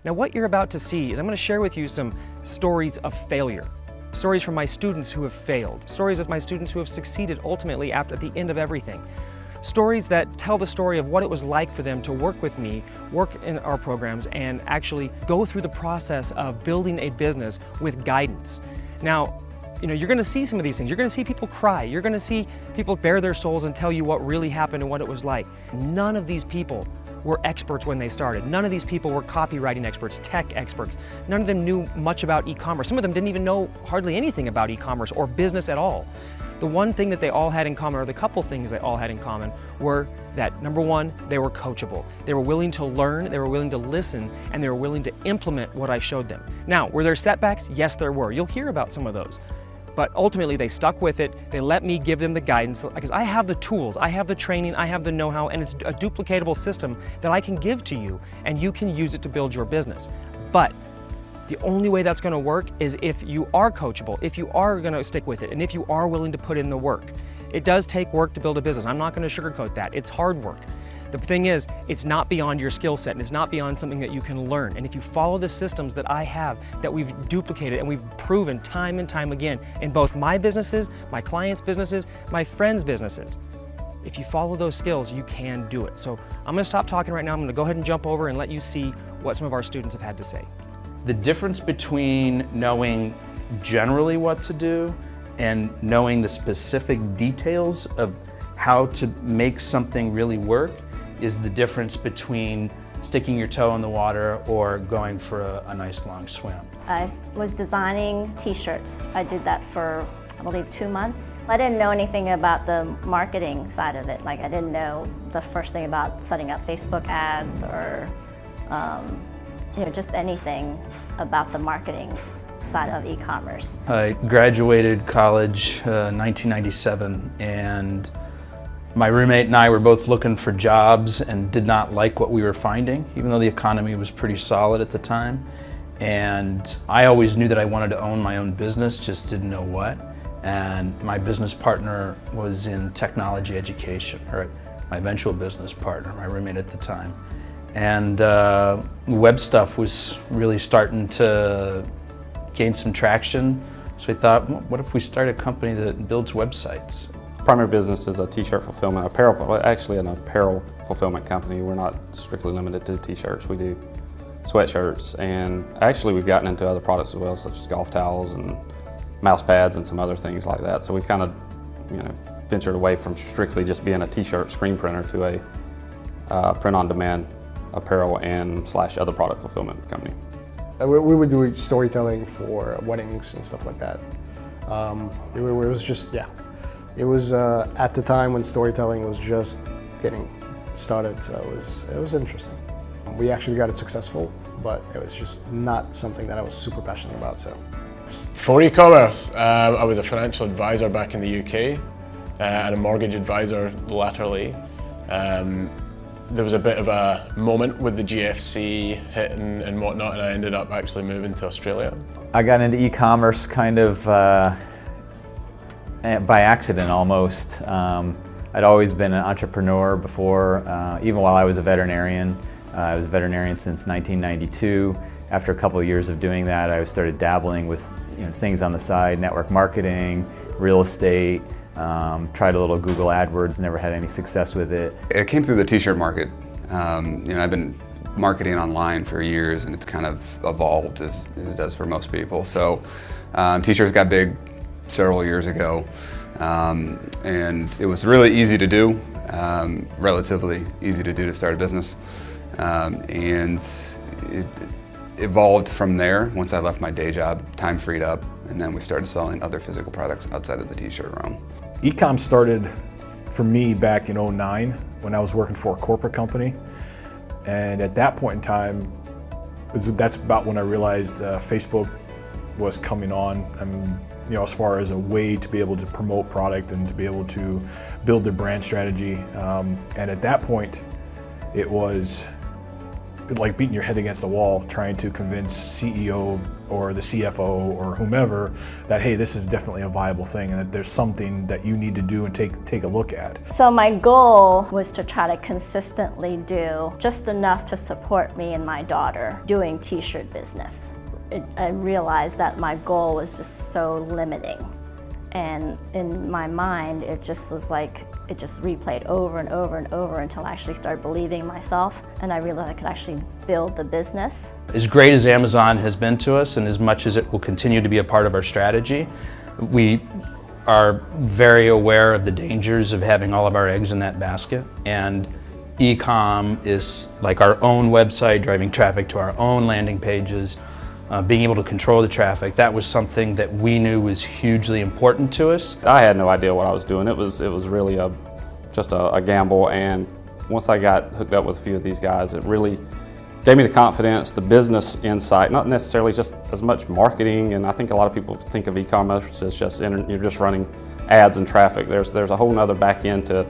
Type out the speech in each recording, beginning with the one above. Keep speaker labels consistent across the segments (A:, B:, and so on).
A: Now what you're about to see is I'm going to share with you some stories of failure. Stories from my students who have failed. Stories of my students who have succeeded ultimately at the end of everything. Stories that tell the story of what it was like for them to work with me, work in our programs, and actually go through the process of building a business with guidance. Now, you're going to see some of these things. You're going to see people cry. You're going to see people bare their souls and tell you what really happened and what it was like. None of these people were experts when they started. None of these people were copywriting experts, tech experts. None of them knew much about e-commerce. Some of them didn't even know hardly anything about e-commerce or business at all. The one thing that they all had in common, or the couple things they all had in common, were that number one, they were coachable. They were willing to learn, they were willing to listen, and they were willing to implement what I showed them. Now, were there setbacks? Yes, there were. You'll hear about some of those. But ultimately, they stuck with it. They let me give them the guidance because I have the tools, I have the training, I have the know-how, and it's a duplicatable system that I can give to you, and you can use it to build your business. But the only way that's going to work is if you are coachable, if you are going to stick with it, and if you are willing to put in the work. It does take work to build a business. I'm not going to sugarcoat that. It's hard work. The thing is, it's not beyond your skill set, and it's not beyond something that you can learn. And if you follow the systems that I have, that we've duplicated and we've proven time and time again in both my businesses, my clients' businesses, my friends' businesses, if you follow those skills, you can do it. So I'm going to stop talking right now. I'm going to go ahead and jump over and let you see what some of our students have had to say.
B: The difference between knowing generally what to do and knowing the specific details of how to make something really work is the difference between sticking your toe in the water or going for a nice long swim.
C: I was designing t-shirts. I did that for, I believe, 2 months. I didn't know anything about the marketing side of it. Like, I didn't know the first thing about setting up Facebook ads or just anything about the marketing side of e-commerce.
B: I graduated college 1997, and my roommate and I were both looking for jobs and did not like what we were finding, even though the economy was pretty solid at the time. And I always knew that I wanted to own my own business, just didn't know what. And my business partner was in technology education, or my eventual business partner, my roommate at the time. And web stuff was really starting to gain some traction. So we thought, well, what if we start a company that builds websites?
D: Primary business is a t-shirt fulfillment, actually an apparel fulfillment company. We're not strictly limited to t-shirts. We do sweatshirts, and actually we've gotten into other products as well, such as golf towels and mouse pads and some other things like that. So we've kind of, ventured away from strictly just being a t-shirt screen printer to a print-on-demand apparel and / other product fulfillment company.
E: We were doing storytelling for weddings and stuff like that. It was just, yeah. It was at the time when storytelling was just getting started, so it was interesting. We actually got it successful, but it was just not something that I was super passionate about. So,
F: for e-commerce, I was a financial advisor back in the UK and a mortgage advisor latterly. There was a bit of a moment with the GFC hitting and whatnot, and I ended up actually moving to Australia.
G: I got into e-commerce kind of by accident almost. I'd always been an entrepreneur before, even while I was a veterinarian. I was a veterinarian since 1992. After a couple of years of doing that, I started dabbling with things on the side, network marketing, real estate, tried a little Google AdWords, never had any success with it.
H: It came through the t-shirt market. I've been marketing online for years, and it's kind of evolved as it does for most people. So t-shirts got big several years ago, and it was really easy to do, relatively easy to do to start a business. And it evolved from there. Once I left my day job, time freed up, and then we started selling other physical products outside of the t-shirt realm.
I: Ecom started for me back in '09 when I was working for a corporate company. And at that point in time, that's about when I realized Facebook was coming on. As far as a way to be able to promote product and to be able to build their brand strategy. And at that point, it was like beating your head against the wall trying to convince CEO or the CFO or whomever that, hey, this is definitely a viable thing and that there's something that you need to do and take a look at.
C: So my goal was to try to consistently do just enough to support me and my daughter doing t-shirt business. I realized that my goal was just so limiting. And in my mind, it just was like, it just replayed over and over and over until I actually started believing myself and I realized I could actually build the business.
B: As great as Amazon has been to us and as much as it will continue to be a part of our strategy, we are very aware of the dangers of having all of our eggs in that basket. And ecom is like our own website, driving traffic to our own landing pages, being able to control the traffic. That was something that we knew was hugely important to us.
D: I had no idea what I was doing. It was really just a gamble, and once I got hooked up with a few of these guys, it really gave me the confidence, the business insight, not necessarily just as much marketing. And I think a lot of people think of e-commerce as just you're just running ads and traffic. There's a whole nother back end to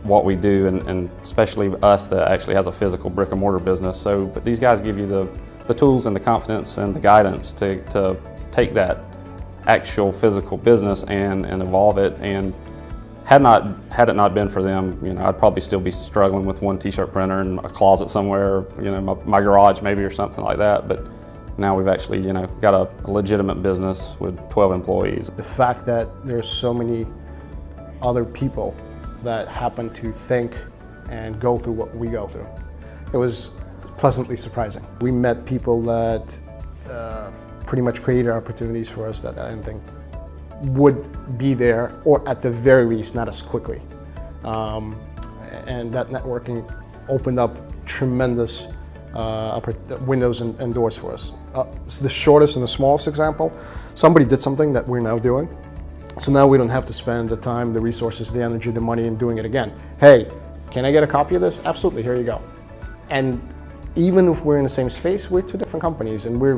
D: what we do, and especially us that actually has a physical brick and mortar business. So, but these guys give you the tools and the confidence and the guidance to take that actual physical business and evolve it. And had it not been for them, you know, I'd probably still be struggling with one t-shirt printer in a closet somewhere, you know, my garage maybe or something like that. But now we've actually, you know, got a legitimate business with 12 employees.
E: The fact that there's so many other people that happen to think and go through what we go through, it was pleasantly surprising. We met people that pretty much created opportunities for us that I didn't think would be there, or at the very least not as quickly. And that networking opened up tremendous windows and doors for us. So the shortest and the smallest example, somebody did something that we're now doing. So now we don't have to spend the time, the resources, the energy, the money in doing it again. Hey, can I get a copy of this? Absolutely, here you go. And even if we're in the same space, we're two different companies, and we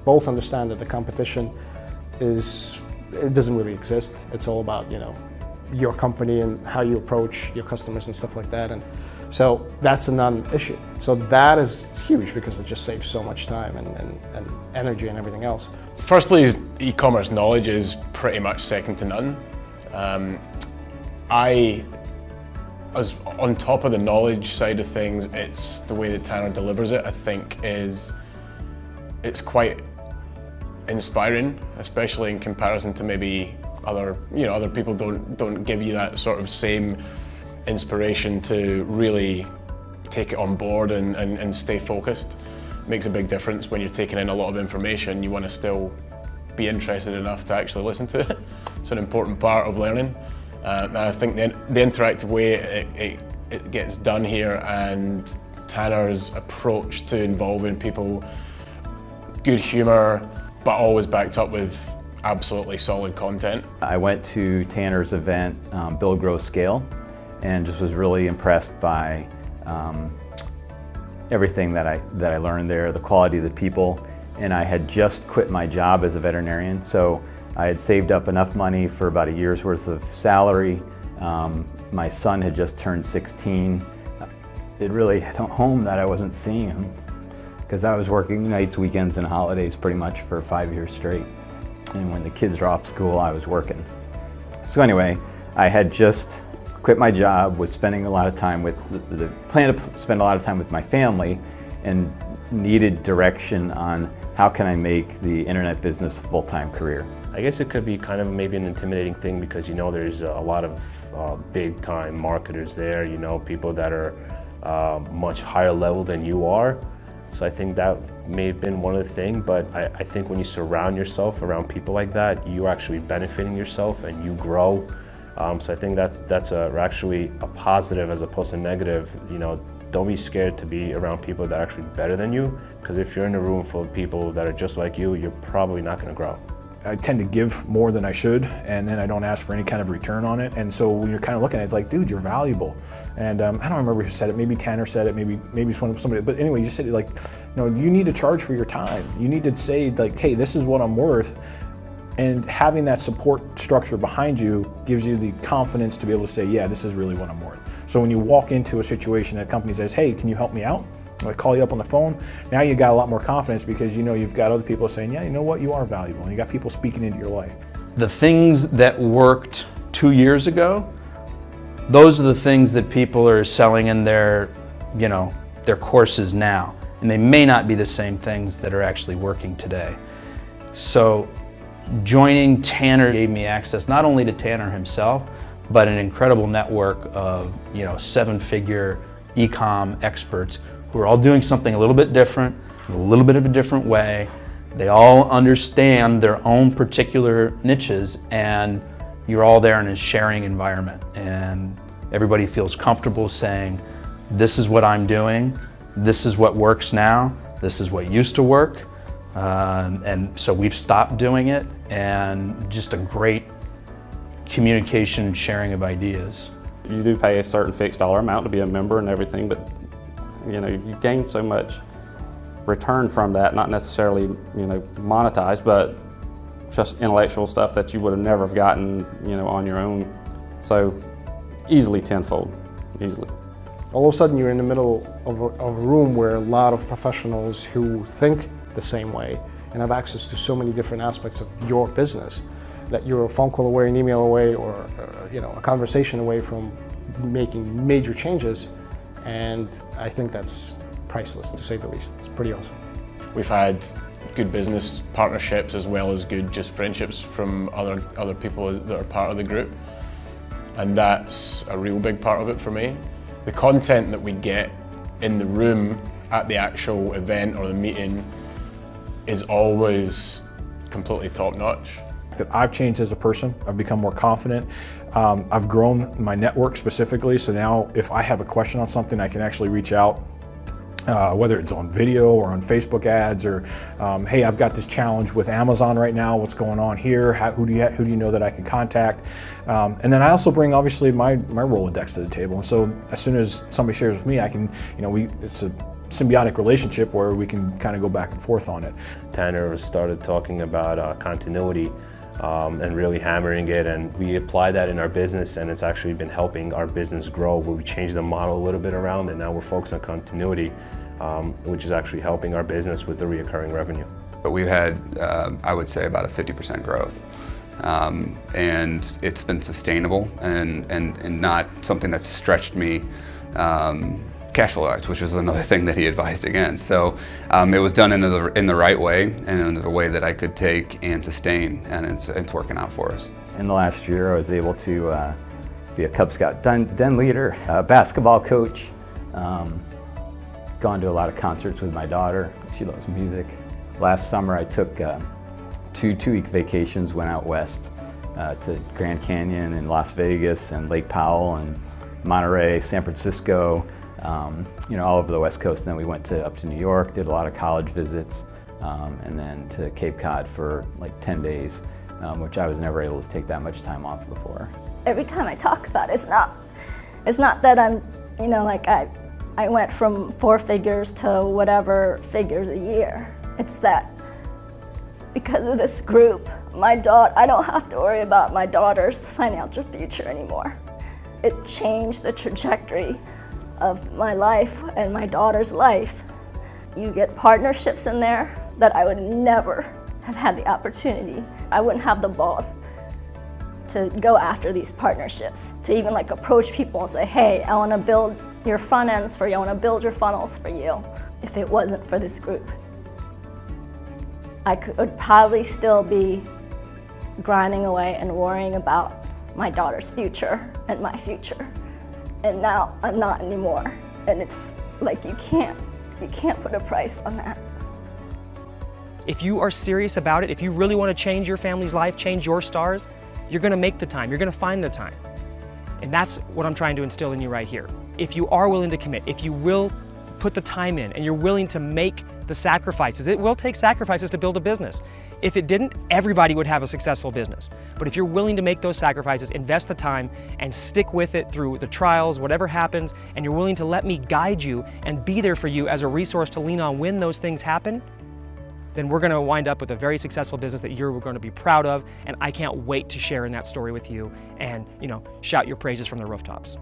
E: both understand that the competition it doesn't really exist. It's all about, you know, your company and how you approach your customers and stuff like that. And so that's a non-issue. So that is huge because it just saves so much time and energy and everything else.
F: Firstly, e-commerce knowledge is pretty much second to none. As on top of the knowledge side of things, it's the way that Tanner delivers it, I think it's quite inspiring, especially in comparison to maybe other people don't give you that sort of same inspiration to really take it on board and stay focused. It makes a big difference when you're taking in a lot of information. You want to still be interested enough to actually listen to it. It's an important part of learning. And I think the interactive way it gets done here, and Tanner's approach to involving people, good humour, but always backed up with absolutely solid content.
G: I went to Tanner's event, Build, Grow, Scale, and just was really impressed by everything that I learned there, the quality of the people. And I had just quit my job as a veterinarian, so I had saved up enough money for about a year's worth of salary. My son had just turned 16. It really hit home that I wasn't seeing him because I was working nights, weekends, and holidays pretty much for 5 years straight. And when the kids were off school, I was working. So anyway, I had just quit my job, was spending a lot of time with the plan to spend a lot of time with my family, and needed direction on how can I make the internet business a full-time career.
J: I guess it could be kind of maybe an intimidating thing because, you know, there's a lot of big-time marketers there, you know, people that are much higher level than you are. So I think that may have been one of the things, but I think when you surround yourself around people like that, you're actually benefiting yourself and you grow. So I think that's actually a positive as opposed to negative. You know, don't be scared to be around people that are actually better than you, because if you're in a room full of people that are just like you, you're probably not going to grow.
I: I tend to give more than I should, and then I don't ask for any kind of return on it. And so when you're kind of looking at it, it's like, dude, you're valuable. And I don't remember who said it. Maybe Tanner said it. Maybe it's somebody. But anyway, you said it like, you know, you need to charge for your time. You need to say like, hey, this is what I'm worth. And having that support structure behind you gives you the confidence to be able to say, yeah, this is really what I'm worth. So when you walk into a situation that a company says, hey, can you help me out? They call you up on the phone. Now you got a lot more confidence because you know you've got other people saying, yeah, you know what, you are valuable. And you got people speaking into your life.
B: The things that worked 2 years ago, those are the things that people are selling in their, their courses now. And they may not be the same things that are actually working today. So joining Tanner gave me access not only to Tanner himself, but an incredible network of 7-figure ecom experts who are all doing something a little bit different, a little bit of a different way. They all understand their own particular niches, and you're all there in a sharing environment. And everybody feels comfortable saying, this is what I'm doing, this is what works now, this is what used to work. And so we've stopped doing it, and just a great communication and sharing of ideas.
D: You do pay a certain fixed dollar amount to be a member and everything, but you gain so much return from that, not necessarily monetized, but just intellectual stuff that you would have never have gotten on your own. So easily tenfold, easily.
E: All of a sudden you're in the middle of a room where a lot of professionals who think the same way and have access to so many different aspects of your business that you're a phone call away, an email away, or a conversation away from making major changes. And I think that's priceless, to say the least. It's pretty awesome.
F: We've had good business partnerships as well as good just friendships from other people that are part of the group. And that's a real big part of it for me. The content that we get in the room at the actual event or the meeting is always completely top-notch.
I: That I've changed as a person. I've become more confident. I've grown my network specifically, so now if I have a question on something, I can actually reach out, whether it's on video or on Facebook ads, or hey, I've got this challenge with Amazon right now, what's going on here, who do you know that I can contact? And then I also bring obviously my Rolodex to the table, and so as soon as somebody shares with me, I can, it's a symbiotic relationship where we can kind of go back and forth on it.
J: Tanner started talking about continuity and really hammering it, and we apply that in our business, and it's actually been helping our business grow, where we changed the model a little bit around, and now we're focused on continuity, which is actually helping our business with the recurring revenue.
H: But we've had, I would say, about a 50% growth. And it's been sustainable and not something that's stretched me cash flow-wise, which was another thing that he advised against. So it was done in the right way, and in the way that I could take and sustain, and it's working out for us.
G: In the last year, I was able to be a Cub Scout den leader, a basketball coach, gone to a lot of concerts with my daughter. She loves music. Last summer, I took two-week vacations, went out west to Grand Canyon and Las Vegas and Lake Powell and Monterey, San Francisco, all over the West Coast. And then we went up to New York, did a lot of college visits, and then to Cape Cod for like 10 days, which I was never able to take that much time off before.
C: Every time I talk about it, it's not that I'm, I went from 4 figures to whatever figures a year. It's that because of this group, I don't have to worry about my daughter's financial future anymore. It changed the trajectory of my life and my daughter's life. You get partnerships in there that I would never have had the opportunity. I wouldn't have the balls to go after these partnerships, to even approach people and say, hey, I want to build your front ends for you, I want to build your funnels for you, if it wasn't for this group. I could probably still be grinding away and worrying about my daughter's future and my future. And now I'm not anymore. And it's like you can't put a price on that.
A: If you are serious about it, if you really want to change your family's life, change your stars, you're going to make the time, you're going to find the time. And that's what I'm trying to instill in you right here. If you are willing to commit, if you will put the time in and you're willing to make the sacrifices, it will take sacrifices to build a business. If it didn't, everybody would have a successful business. But if you're willing to make those sacrifices, invest the time and stick with it through the trials, whatever happens, and you're willing to let me guide you and be there for you as a resource to lean on when those things happen, then we're going to wind up with a very successful business that you're going to be proud of, and I can't wait to share in that story with you and, shout your praises from the rooftops.